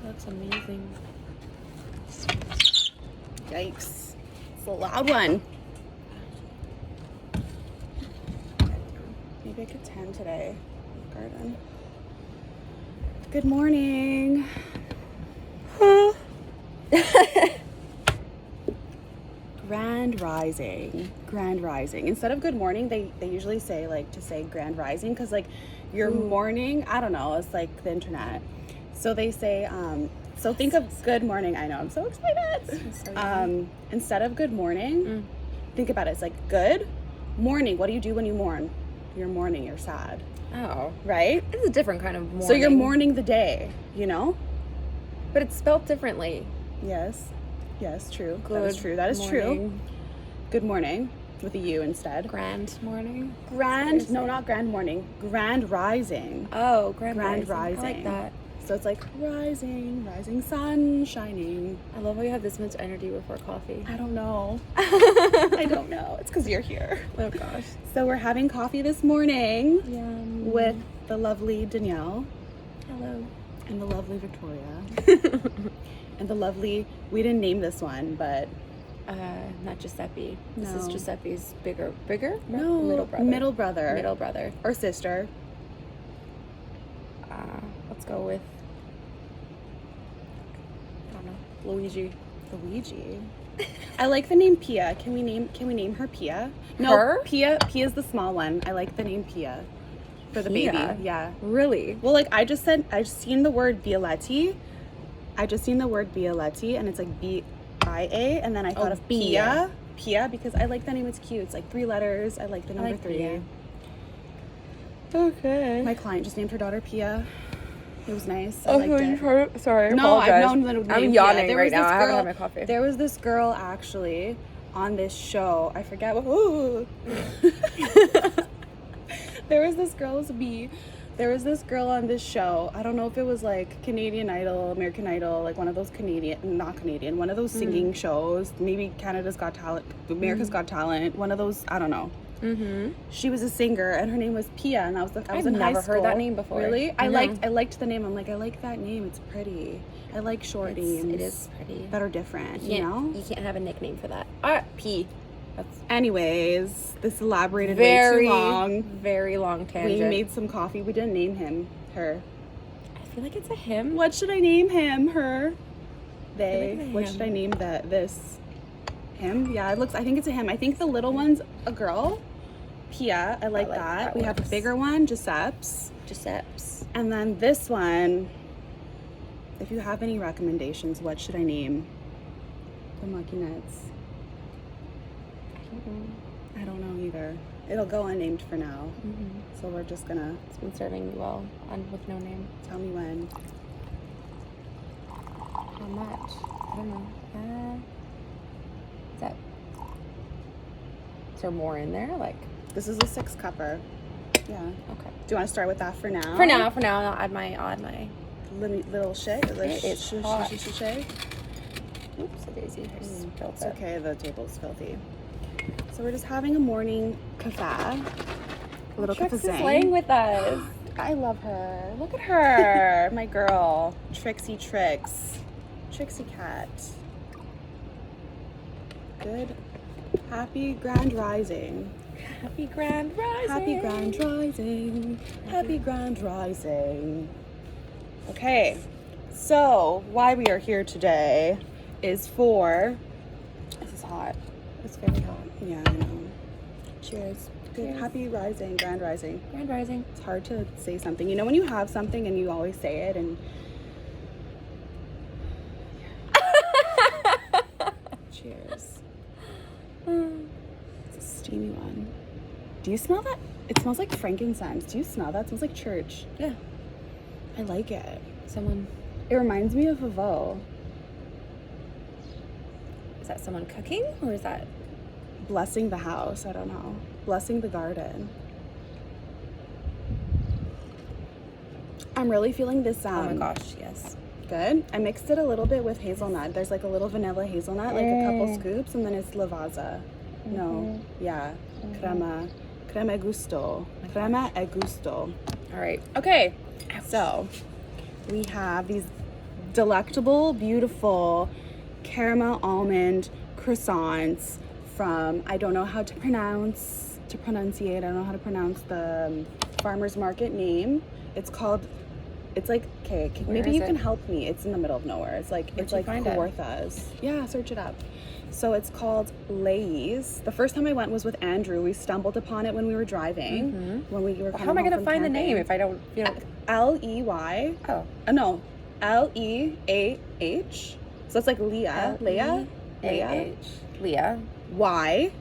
That's amazing. Yikes. It's a loud one. Maybe I could tan today. Garden. Good morning. Grand rising. Grand rising. Instead of good morning, they usually say like to say grand rising because like your morning, I don't know, it's like the internet. So they say, so think of good morning. I know, I'm so excited. Instead of good morning, think about it. It's like good morning. What do you do when you mourn? You're mourning, you're sad. Oh. Right? It's a different kind of mourning. So you're mourning the day, you know? But it's spelled differently. Yes. Yes, true. Good that is true. That is morning. true. Good morning with a U instead. Grand morning? Grand, no, not grand morning. Grand rising. Oh, grand Rising. I like that. So it's like rising sun shining. I love how you have this much energy before coffee. I don't know. I don't know. It's because you're here. Oh, gosh. So we're having coffee this morning Yum. with the lovely Danielle. Hello. And the lovely Victoria. And the lovely, we didn't name this one, but... Not Giuseppe. This No. is Giuseppe's bigger? No. Middle brother. Middle brother. Or sister. Let's go with, I don't know, Luigi. I like the name Pia. Can we name her Pia? No, Her? Pia is the small one. I like the name Pia for the Pia? baby. Yeah. Really? Well, like I just seen the word Bialetti. And it's like B-I-A, and then I thought of Pia. Pia, because I like the name. It's cute. It's like 3 letters. I like the number 3. Pia. Okay. My client just named her daughter Pia. It was nice. I liked it. Sorry, I No, apologize. I've known the name. I'm yawning right now. I haven't had my coffee. There was this girl actually on this show. I forget what. Ooh. There was this girl. It was a bee. There was this girl on this show. I don't know if it was like Canadian Idol, American Idol, like one of those one of those singing shows. Maybe Canada's Got Talent, America's Got Talent. One of those. I don't know. Mm-hmm. She was a singer, and her name was Pia, and I was in high school. I've never heard that name before. Really? No. I liked the name. I'm like, I like that name. It's pretty. I like short names. It is pretty. That are different, you know? You can't have a nickname for that. P. That's Anyways, this elaborated way too long. Very long tangent. We made some coffee. We didn't name her. I feel like it's a him. What should I name him? Her? They? Like What should I name this? Him? Yeah, I think it's a him. I think the little one's a girl. Pia, I like that. We have a bigger one, Giuseppe's. And then this one, if you have any recommendations, what should I name the Mucky Nuts? I don't know either. It'll go unnamed for now. Mm-hmm. So we're just gonna... It's been serving you well with no name. Tell me when. How much? I don't know. Is that... Is there more in there? Like... This is a 6-cupper. Yeah. Okay. Do you want to start with that for now? For now, I'll add my little shit. It's hot. Shay. Oops, a daisy. I spilled It's it. okay. The table's filthy. So we're just having a morning cafe. A little Trix cafe. is laying with us. I love her. Look at her, my girl, Trixie cat. Good. Happy grand rising. Happy grand rising. Happy grand rising. Happy grand rising. Okay, so why we are here today is for... This is hot. It's very hot. Yeah, I know. Cheers. Good. Cheers. Happy rising, grand rising. Grand rising. It's hard to say something. You know when you have something and you always say it and... Cheers. It's a steamy one. Do you smell that? It smells like frankincense. Do you smell that? It smells like church. Yeah. I like it. It reminds me of a veau. Is that someone cooking or is that... Blessing the house. I don't know. Blessing the garden. I'm really feeling this. oh my gosh, yes. Good. I mixed it a little bit with hazelnut. There's like a little vanilla hazelnut, like a couple scoops, and then it's lavazza. No, yeah, crema e gusto. Crema e gusto. All right. Okay, so we have these delectable, beautiful caramel almond croissants from, I don't know how to pronunciate, I don't know how to pronounce the farmer's market name. It's like, okay, maybe you can help me. It's in the middle of nowhere. It's like Kawarthas. Yeah, search it up. So it's called LAY-HEES. The first time I went was with Andrew. We stumbled upon it when we were driving. When we were how am I going to find the name if I don't, L-E-Y. Oh. No. L-E-A-H. So it's like Leah. Leah. Leah. Y.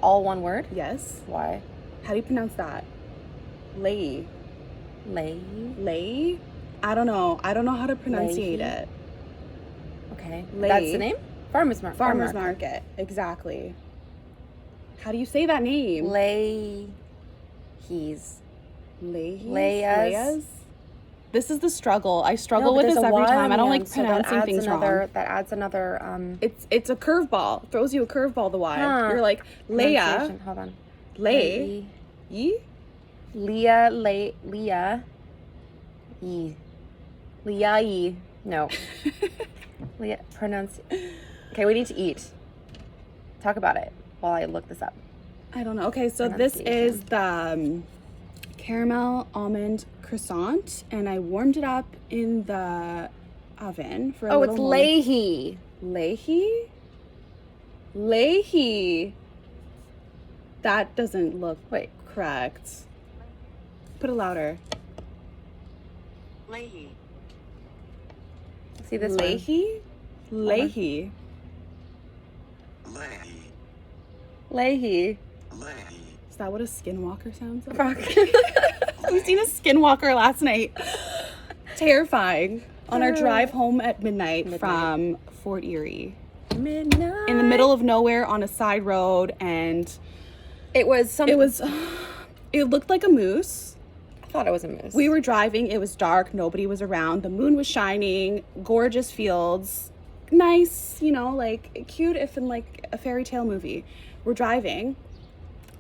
All one word? Yes. Y. How do you pronounce that? Lay. Lay? I don't know how to pronunciate it. Okay. Lay. That's the name? Farmer's Market. Exactly. How do you say that name? LAY-HEES. LAY-HEES? This is the struggle. I struggle with this every time. I don't like pronouncing things wrong. That adds another It's a curveball. Throws you a curveball, the Y. You're like Leah. Hold on. Leah. Leah. No. Leah, pronounce. Okay, we need to eat. Talk about it while I look this up. I don't know. Okay, so this is the caramel almond croissant, and I warmed it up in the oven for a little more. Oh, it's Leahy. Leahy? Leahy. That doesn't look correct. Put it louder. Leahy. See this Leahy? Leahy. Leahy. Leahy. Leahy. Is that what a skinwalker sounds like? Fuck. We've seen a skinwalker last night. Terrifying. On our drive home at midnight from Fort Erie. Midnight. In the middle of nowhere on a side road, and it looked like a moose. I thought it was a moose. We were driving, it was dark, nobody was around, the moon was shining, gorgeous fields, nice, like cute if in like a fairy tale movie. We're driving.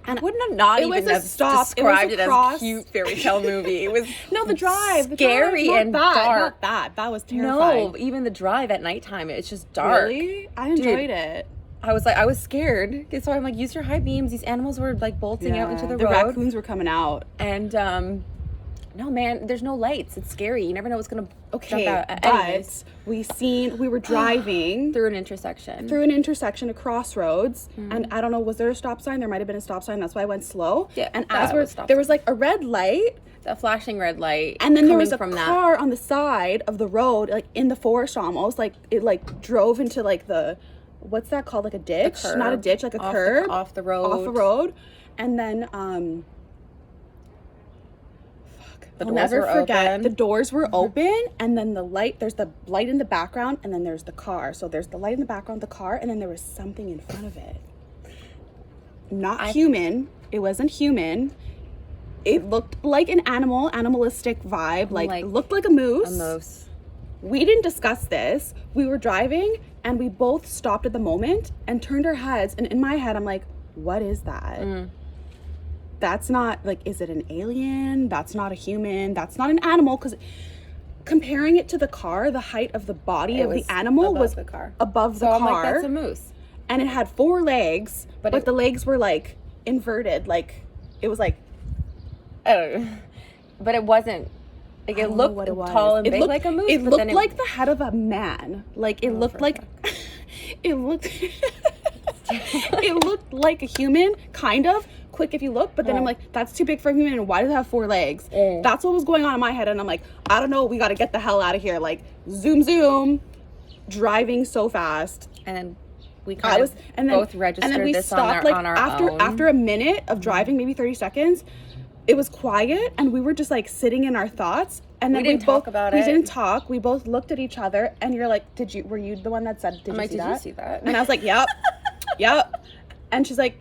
And wouldn't have not it even was a have stop. described it as a cute fairy tale movie. It was no, the drive, scary and dark. Not that was terrifying. No, even the drive at nighttime, it's just dark. Really? I enjoyed it. I was scared. So I'm like, use your high beams. These animals were like bolting out into the road. The raccoons were coming out. And no, man, there's no lights. It's scary. You never know what's gonna jump out. But we were driving through an intersection, a crossroads, and I don't know, was there a stop sign? There might have been a stop sign. That's why I went slow. Yeah, and there was like a red light, a flashing red light, and then there was a car on the side of the road, like in the forest almost. Like it like drove into like the, what's that called? Like a ditch? Not a ditch, like a curb off the road, and then I'll never forget, the doors were open, and then there's the light in the background, and then there's the car. So there's the light in the background, the car, and then there was something in front of it. Not human. It wasn't human. It looked like an animalistic vibe. Like it looked like a moose. A moose. We didn't discuss this. We were driving, and we both stopped at the moment and turned our heads. And in my head, I'm like, what is that? That's not, like, is it an alien? That's not a human. That's not an animal. Because comparing it to the car, the height of the body of the animal was above the car. I'm like, that's a moose. And it had 4 legs, but the legs were, like, inverted. Like, it was like... But it wasn't... Like, it looked tall and big like a moose. It looked like the head of a man. Like, it looked like... It looked... It looked like a human, kind of. Quick if you look, but then I'm like, that's too big for a human, and why does it have 4 legs? That's what was going on in my head, and I'm like, I don't know, we got to get the hell out of here. Like, zoom, driving so fast. And then we both registered this on our own. After a minute of driving, maybe 30 seconds, it was quiet, and we were just like sitting in our thoughts, and then we didn't talk about it. We didn't talk. We both looked at each other, and you're like, were you the one that said, did you see that? And I was like, yep. And she's like,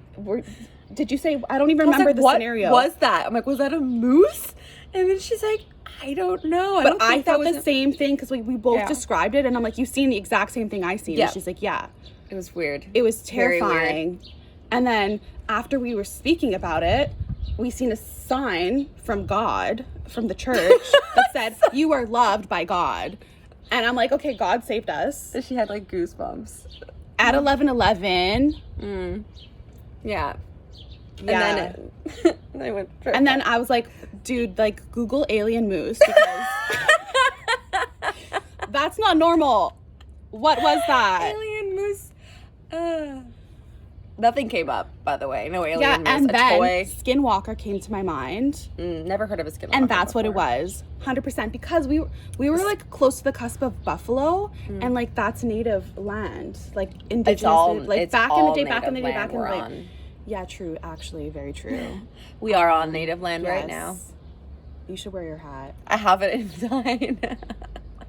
did you say, I don't even remember the scenario. What was that? I'm like, was that a moose? And then she's like, I don't know. But I thought the same thing, because we both described it, and I'm like, you've seen the exact same thing I seen. Yeah. And she's like, yeah. It was weird. It was terrifying. And then after we were speaking about it, we seen a sign from God, from the church, that said, you are loved by God. And I'm like, okay, God saved us. She had like goosebumps. At 11:11. Yeah. Yeah. And then I went. And then I was like, dude, like, Google alien moose because that's not normal. What was that? Alien moose. Nothing came up, by the way. No alien Yeah, moose. and a then toy. Skinwalker came to my mind. Never heard of a skinwalker. And that's what it before. was. 100%. Because we were like close to the cusp of buffalo, and like that's native land. Like indigenous. Like back in the day, back in the like. Yeah, true. Actually, very true. We are on native land right now. You should wear your hat. I have it inside.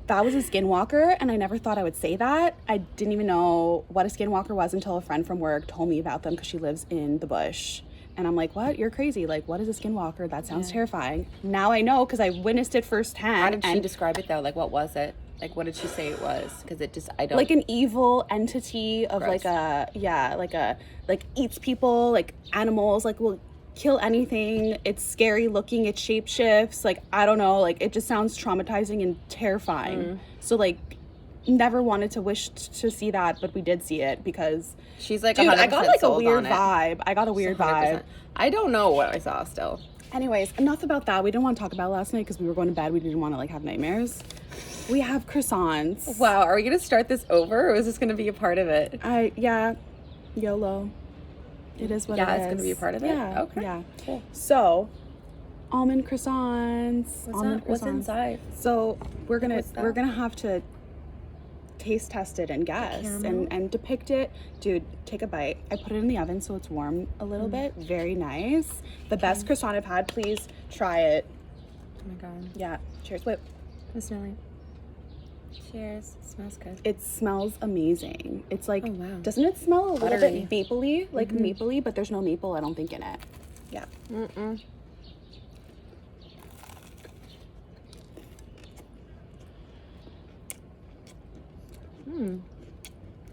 That was a skinwalker, and I never thought I would say that. I didn't even know what a skinwalker was until a friend from work told me about them because she lives in the bush. And I'm like, what? You're crazy. Like, what is a skinwalker? That sounds terrifying. Now I know because I witnessed it firsthand. How did she describe it, though? Like, what was it? Like, what did she say it was? Because it just, I don't... Like an evil entity of Gross. like eats people, like animals, like will kill anything. It's scary looking. It shapeshifts. Like, I don't know. Like, it just sounds traumatizing and terrifying. So, like, never wanted to wish to see that, but we did see it because... She's like, dude, 100% I got like a weird on it. vibe. I got a weird 100%. vibe. I don't know what I saw still. Anyways, enough about that. We didn't want to talk about it last night because we were going to bed. We didn't want to like have nightmares. We have croissants. Wow, are we going to start this over, or is this going to be a part of it? Yeah, YOLO. It is what it is. Yeah, it's going to be a part of it? Yeah. Okay. Yeah. Cool. So, almond croissants. What's inside? So we're gonna What's that? have to taste test it and guess caramel? and depict it. Dude, take a bite. I put it in the oven so it's warm a little bit. Very nice. The best croissant I've had. Please try it. Oh my god. Yeah. Cheers. Wait. I'm smelling. Cheers. It smells good. It smells amazing. It's like, Oh, wow. doesn't it smell a little Buttery. bit mapley? Like mapley, but there's no maple, I don't think, in it. Yeah. Mm-mm.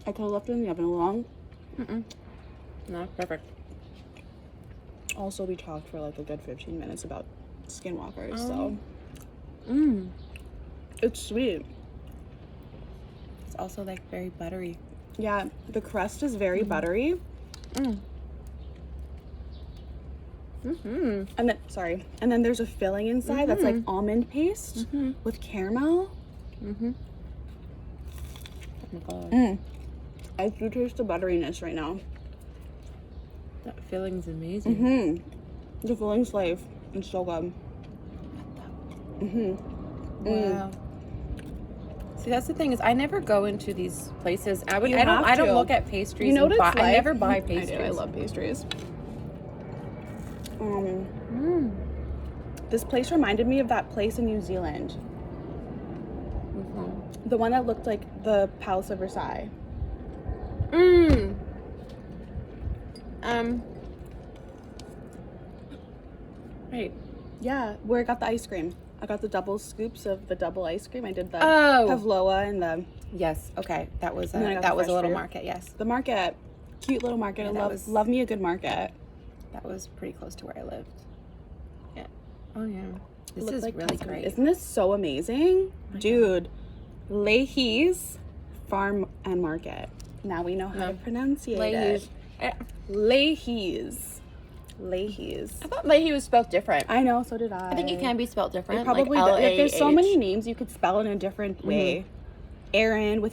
I could have left it in the oven long. No, perfect. Also, we talked for like a good 15 minutes about skinwalkers, so it's sweet. It's also like very buttery. Yeah, the crust is very buttery. And then there's a filling inside that's like almond paste with caramel. Oh my god. I do taste the butteriness right now. That filling's amazing. The filling's life. It's so good. Wow. See, that's the thing is I never go into these places. I You have don't to. look at pastries. You know what and it's like? I never buy I pastries. do. I love pastries. This place reminded me of that place in New Zealand. The one that looked like the Palace of Versailles. Right. Yeah, where I got the ice cream. I got the double scoops of the double ice cream. I did the Oh. pavlova and the Yes. Okay. That was And then I got that the was a fresh little fruit. market. Yes. the market. Cute little market. Yeah, I that love was- love me a good market. That was pretty close to where I lived. Yeah. Oh yeah. This Looked is like really Tuscany. great. Isn't this so amazing? Dude, LAY-HEES Farm and Market. Now we know how to pronunciate LAY-HEES. it. LAY-HEES. LAY-HEES. I thought Leahy was spelled different. I know, so did I. I think it can be spelled different. It probably like does. If there's so LAH. many names, you could spell it in a different way. Aaron with